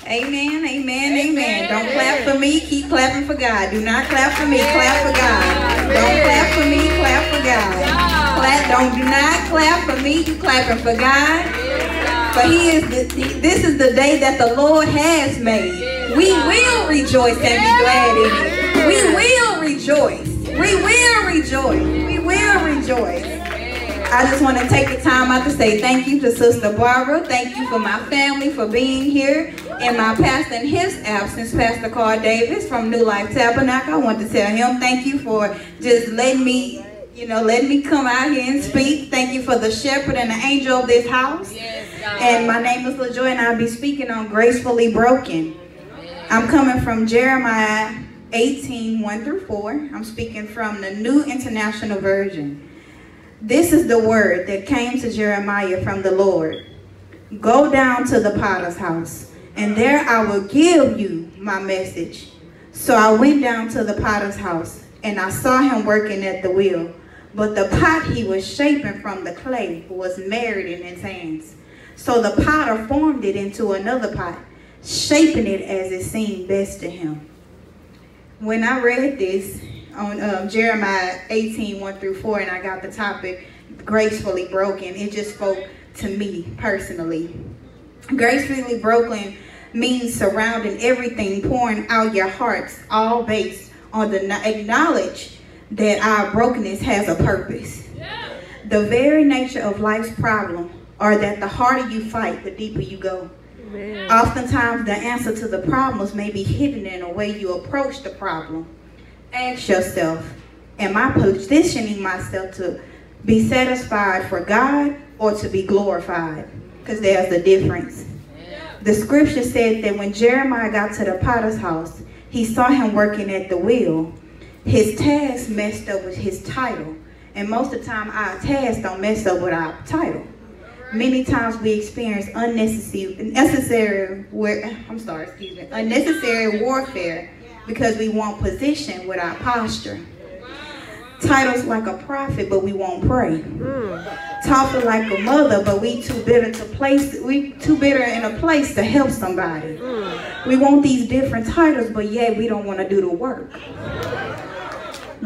Amen, amen, amen. Don't clap for me, keep clapping for God. Do not clap for me, clap for God. Don't clap for me, clap for God. Do not clap for me, you clapping for God. For this is the day that the Lord has made. We will rejoice and be glad in it. We will rejoice. We will rejoice. We will rejoice. I just want to take the time out to say thank you to Sister Barbara. Thank you for my family for being here. And my pastor in his absence, Pastor Carl Davis from New Life Tabernacle. I want to tell him thank you for just letting me come out here and speak. Thank you for the shepherd and the angel of this house. And my name is LaJoy, and I'll be speaking on Gracefully Broken. I'm coming from Jeremiah 18, 1 through 4. I'm speaking from the New International Version. This is the word that came to Jeremiah from the Lord. Go down to the potter's house, and there I will give you my message. So I went down to the potter's house, and I saw him working at the wheel. But the pot he was shaping from the clay was married in his hands. So the potter formed it into another pot, shaping it as it seemed best to him. When I read this on Jeremiah 18, 1 through 4, and I got the topic, Gracefully Broken, it just spoke to me personally. Gracefully broken means surrounding everything, pouring out your hearts, all based on the acknowledge that our brokenness has a purpose. The very nature of life's problem are that the harder you fight, the deeper you go. Amen. Oftentimes the answer to the problems may be hidden in the way you approach the problem. Ask yourself, am I positioning myself to be satisfied for God or to be glorified? Because there's a difference. The scripture said that when Jeremiah got to the potter's house, he saw him working at the wheel. His task messed up with his title. And most of the time, our tasks don't mess up with our title. Many times we experience unnecessary warfare because we want position with our posture. Titles like a prophet, but we won't pray. Talking like a mother, but we too bitter in a place to help somebody. We want these different titles, but yet we don't want to do the work.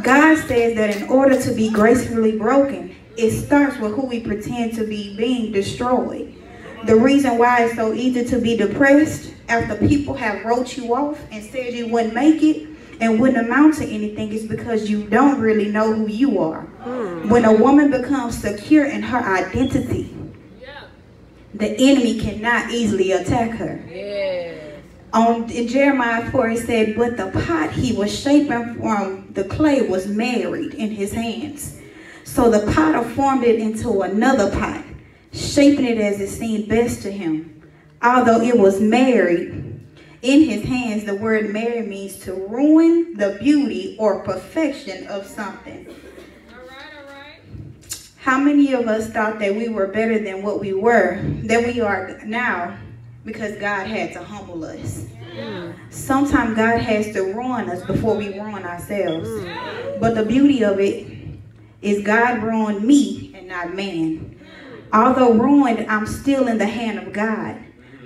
God says that in order to be gracefully broken, it starts with who we pretend to be being destroyed. The reason why it's so easy to be depressed after people have wrote you off and said you wouldn't make it and wouldn't amount to anything is because you don't really know who you are. When a woman becomes secure in her identity, the enemy cannot easily attack her. In Jeremiah 4, it said, but the pot he was shaping from the clay was married in his hands. So the potter formed it into another pot, shaping it as it seemed best to him. Although it was married in his hands, the word married means to ruin the beauty or perfection of something. All right. How many of us thought that we were better than what we were, than we are now, because God had to humble us? Sometimes God has to ruin us before we ruin ourselves. But the beauty of it is God ruined me and not man. Although ruined, I'm still in the hand of God.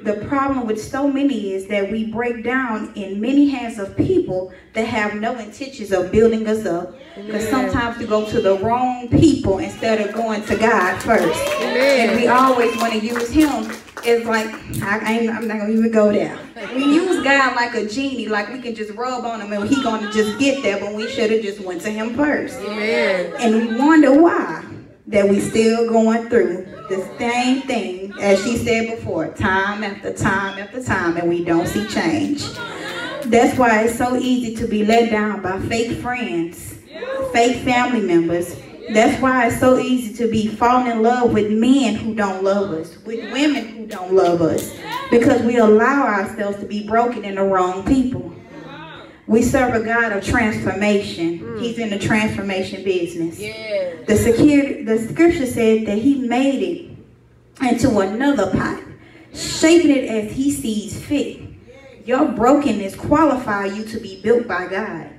The problem with so many is that we break down in many hands of people that have no intentions of building us up. Because sometimes we go to the wrong people instead of going to God first. And we always want to use him. It's like, I'm not going to even go there. We use God like a genie, like we can just rub on him and he's going to just get there, but we should have just went to him first. And we wonder why that we still going through the same thing, as she said before, time after time after time, and we don't see change. That's why it's so easy to be let down by fake friends, fake family members. That's why it's so easy to be falling in love with men who don't love us, with women who don't love us, because we allow ourselves to be broken in the wrong people. We serve a God of transformation. He's in the transformation business. The scripture said that he made it into another pot, shaping it as he sees fit. Your brokenness qualifies you to be built by God.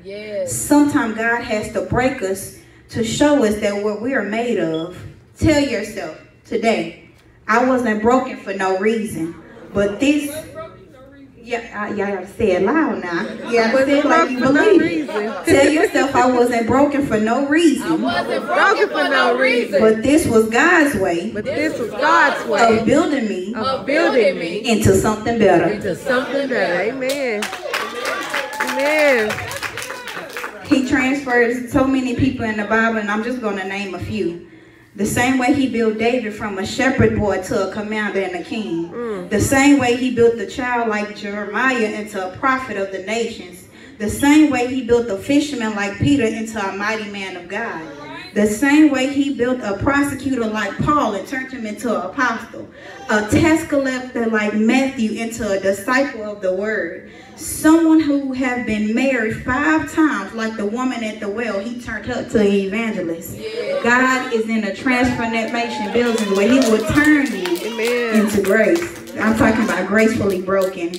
Sometimes God has to break us to show us that what we are made of. Tell yourself today, I wasn't broken for no reason, but this Yeah, y'all gotta say it loud now. Yeah, I say it like you believe. Tell yourself I wasn't broken for no reason. I wasn't broken for no reason. But this was God's way. But this was God's way of building me. Into something better. Into something better. Amen. Amen. He transferred so many people in the Bible, and I'm just going to name a few. The same way he built David from a shepherd boy to a commander and a king. The same way he built the child like Jeremiah into a prophet of the nations. The same way he built a fisherman like Peter into a mighty man of God. The same way he built a prosecutor like Paul and turned him into an apostle. A tax collector like Matthew into a disciple of the word. Someone who had been married 5 times like the woman at the well, he turned her to an evangelist. God is in a transformation building where he will turn you into grace. I'm talking about gracefully broken.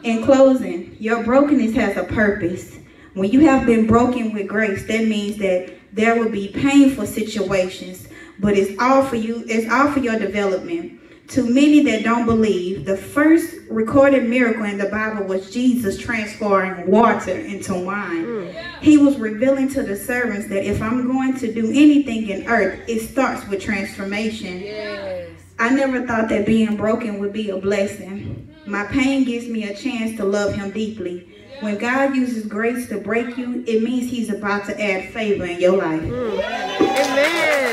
In closing, your brokenness has a purpose. When you have been broken with grace, that means that there will be painful situations, but it's all for you. It's all for your development. To many that don't believe, the first recorded miracle in the Bible was Jesus transforming water into wine. He was revealing to the servants that if I'm going to do anything in earth, it starts with transformation. I never thought that being broken would be a blessing. My pain gives me a chance to love him deeply. When God uses grace to break you, it means he's about to add favor in your life. Amen.